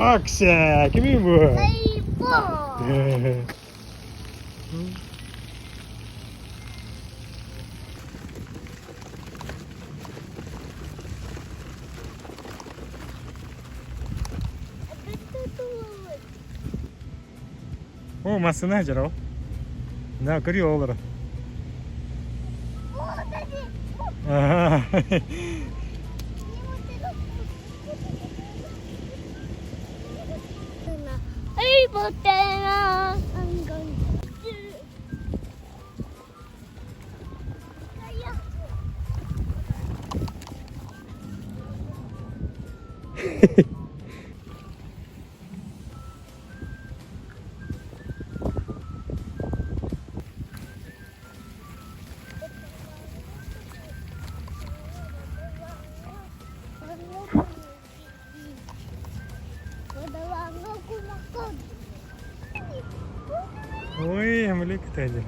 Aksa, kimin bu? Ayıp. O masını hajar o. Ne kırıyor olur. Aha. Ay, botena. Hanggang Padawang ako makod. Uy, hamili kita aja.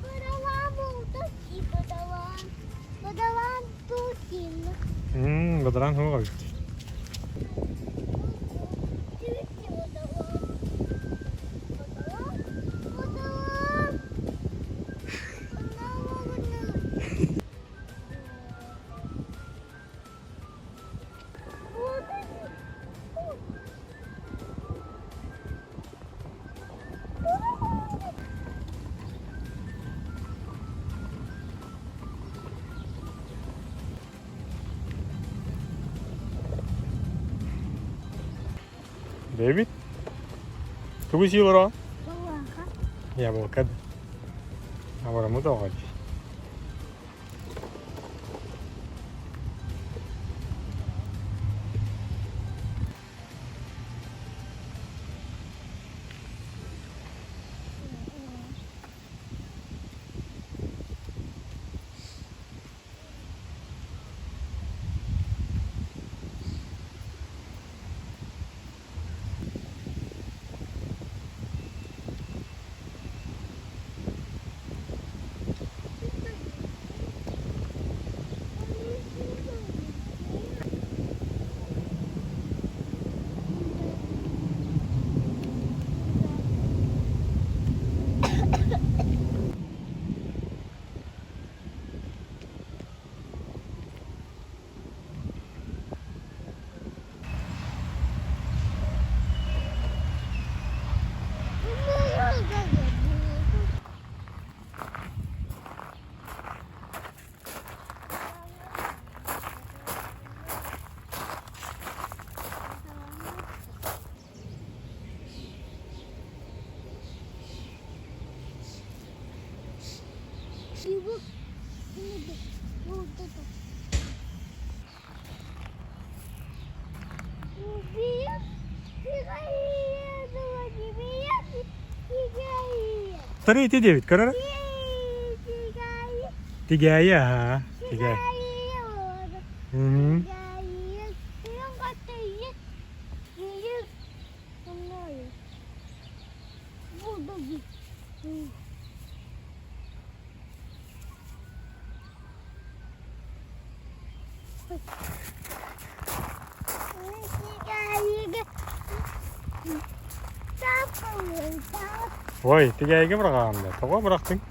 Padawang mo utoki, padawang. Padawang tutin. Beneran hoş. Tuti, padawang. Padawang. Padawang. Padawang na. David? Tunggu sih orang. Bawa ka? Ya mau kan. Ahora mau tahu aja. Ibu, ini deh, udah tuh. Biar, iya tuh lagi biar, iya. Tadi itu David, karena Iya. tiga ya, tiga. Hmm. Yang katanya, iya, kenal. Udah gitu. Vay, tiga ege bırakalım da. Toka bıraktın.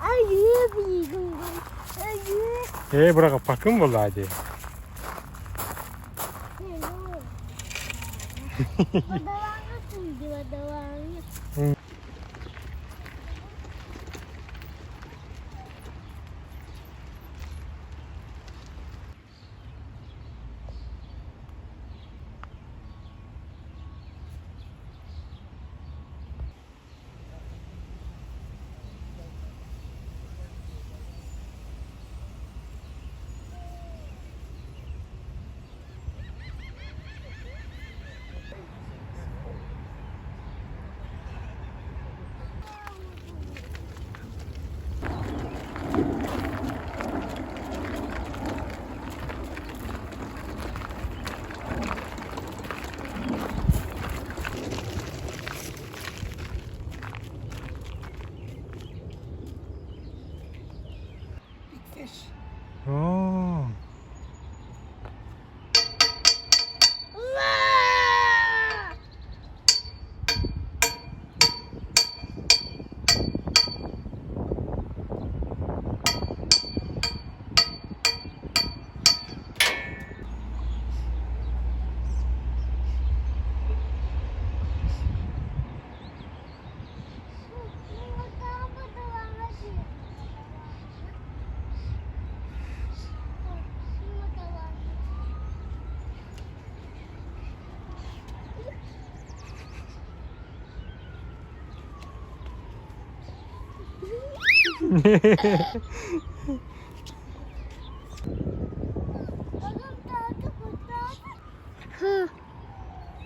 Ayı bingung. Ayı. Bırakıp bakın buldu hadi. Padawangan tuh, padawangan.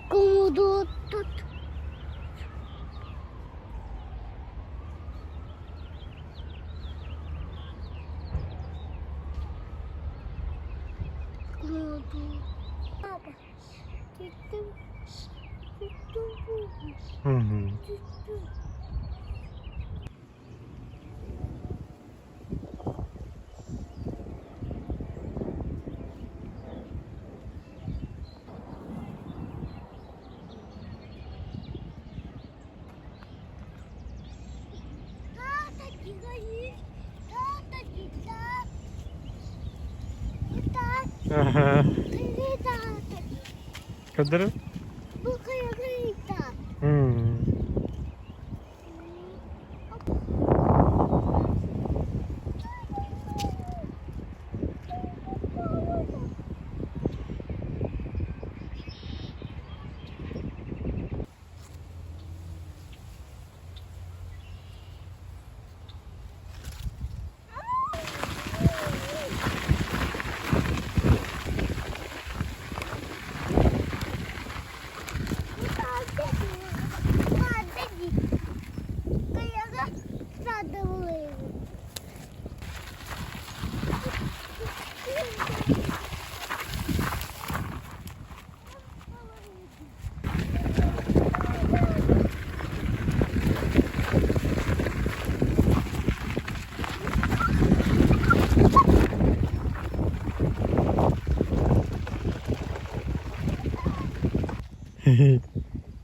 Кому тут? Папа, Мгм. Таточки, гони. Таточки, так. И так. Ага. Гони, таточки. Кадр? Ну-ка, я гони, так. Мгм.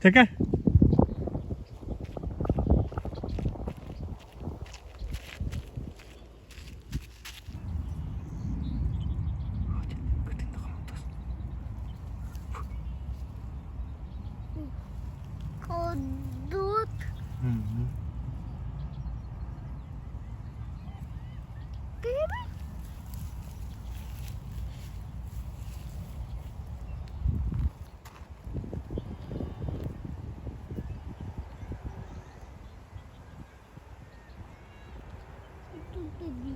Чекай. Ходут. Мгм. Тут иди.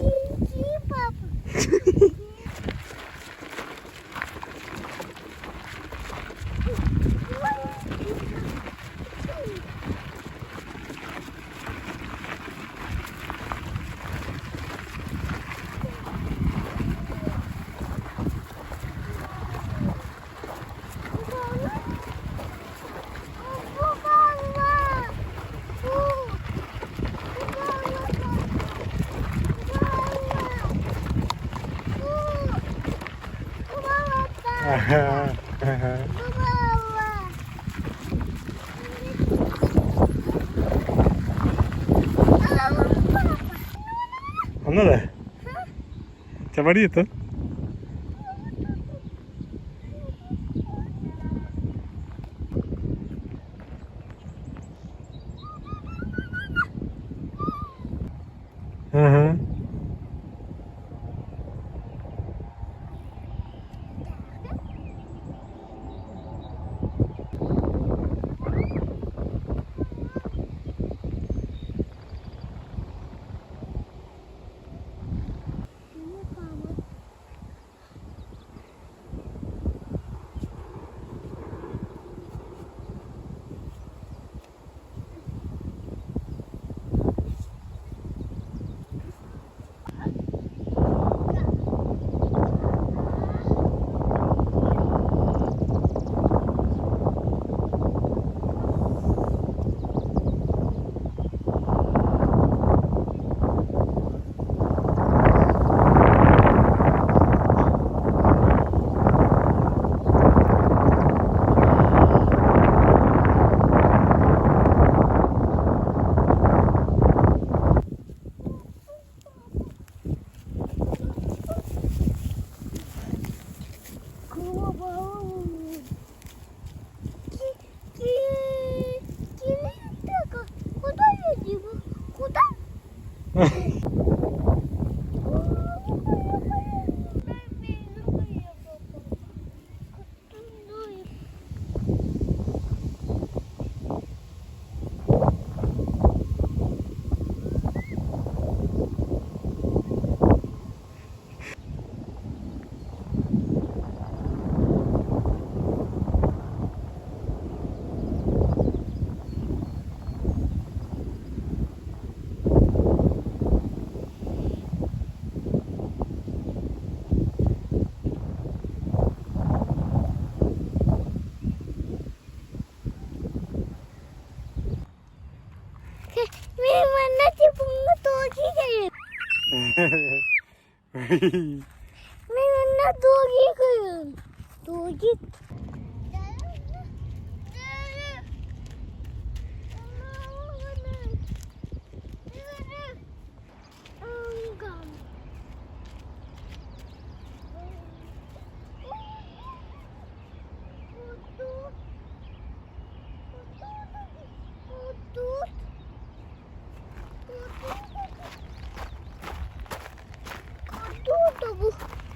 Иди, папа. Ага. Ага. Anladın? Cabarito. Hı hı. Ben onunla doğru yıkıyorum. Doğru git.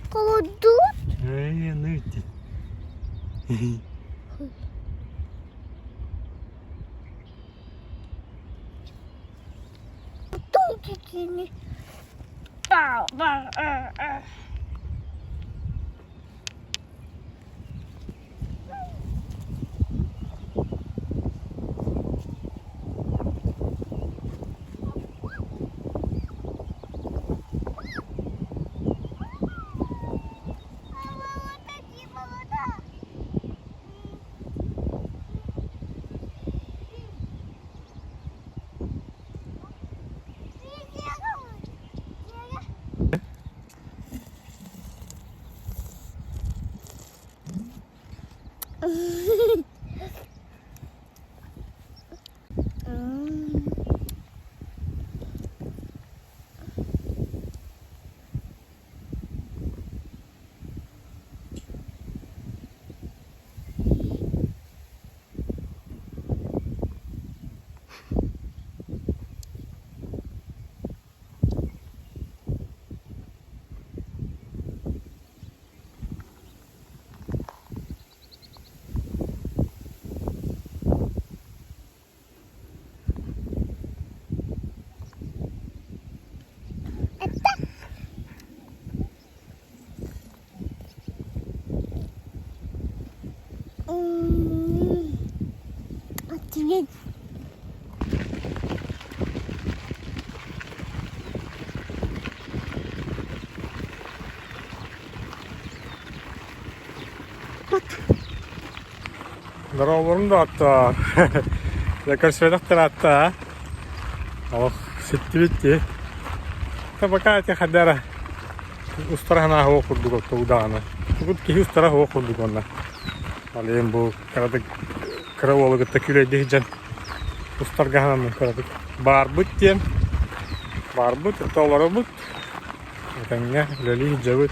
Kodut. Ne bitti? Kodut çekini. Atlet. Daralarını da attı. Yakar söyledikler attı. Oh, sitti bitti. Tabakati hadara. Ustarahana hava kurduk o udağını. Bugün ki ustarah hava kurduk onlar. Alayım bu karadık Karaoğlu gıtta küle diyeceğim. Ustargahanın karadık. Barbut diyen. Barbut, tağları but. Tenge, lali hicabut.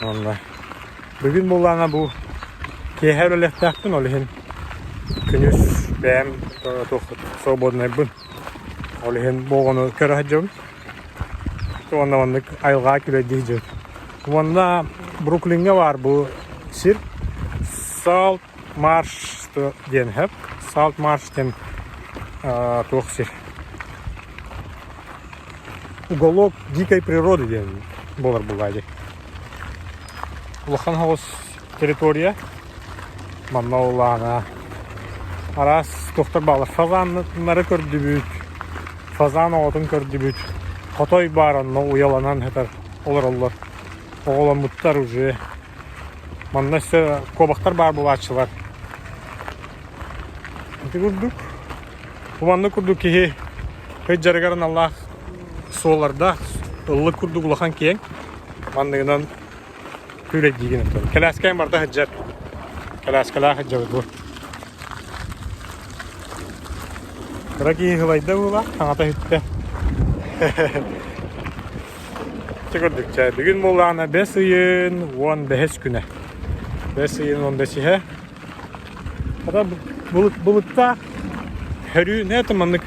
Allah. Bugün bulana bu keher öyle tahtın olihin. Künüz beğen tohut sobodnay bun. Olihin boğunu kara hicabut. Ondan ayılğa küle diyeceğim. Onda Brooklyn'e var bu sirk. Salt Marsh diyen hep. Salt Marsh diyen toksir. Уголок дикой природы diyen болар булайdı. Улахан хаус территория. Манна улана. Арас тоқтар балар. Фазанları көрдүбүт. Фазан отун көрдүбүт. Kotoy baranla uyalanan heter olur. Oğlan mutlar ucu. Manna ise kobaktar bar bu açılar. Şimdi kurduk. Bu manna kurduk ki hiç jargarın Allah soğularda ıllık kurduk ulakan kiyen. Manna'dan kürek giygen ettim. Kelasken var da hıccar. Kelaskala hıccar bu. Kıraki hılayda bu la. Kanata hütte. Çıkırdıkça bugün bulana 5 ayın 15 güne. 5 ayın 15'i. Hatta bulutta herü ne tamanlık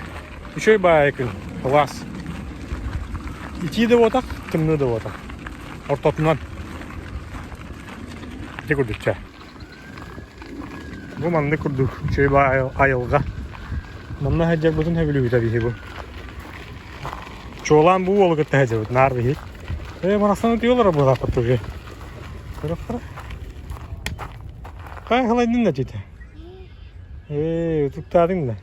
bir şey bayağı yakın. Klas. İkiyi de otak, tımlı da otak. Ortatından. Çıkırdıkça. Bu mandı kurduk. Şey bayağı ayılga. Manna hacak bütün hevili tabii bu. Çoğulan bu olu gıtta hacak. Nar bir. Manasını diyorlar bu rapat tuğu. Kara. Kaya halaydın da ciddi. Tuttadın da.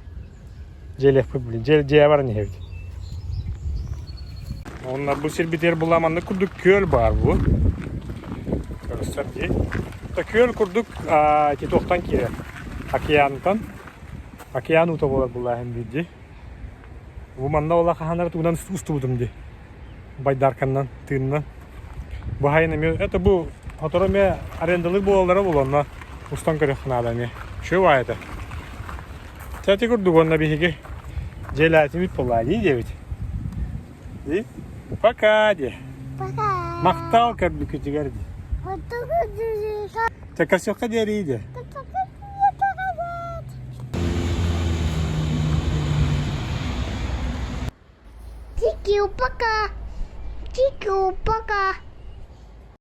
Jelek pıbli. Jeye var ne hevdi. Onlar bu sirbiter bulamanda kurduk köl var bu. Göster diye. Da köl kurduk ki toktan kire. Akiyantan. Akiyanu da bolar bular hem bidi. Bu manda ola kahanlar tuğdan ustu budum di. Baydarkandan, tığından. Bu hayını это bu otorume arendalıq boğalara bulanla ustan kırıqına me. Şu vaydı. Tati kurduk onunla bir higi. Celatimi polali девять. И пока де. Пока. Мақтал кәрлі күтігерді. Вот такой дырка. Та красивка дерейді. Тики, пока. Тики, пока.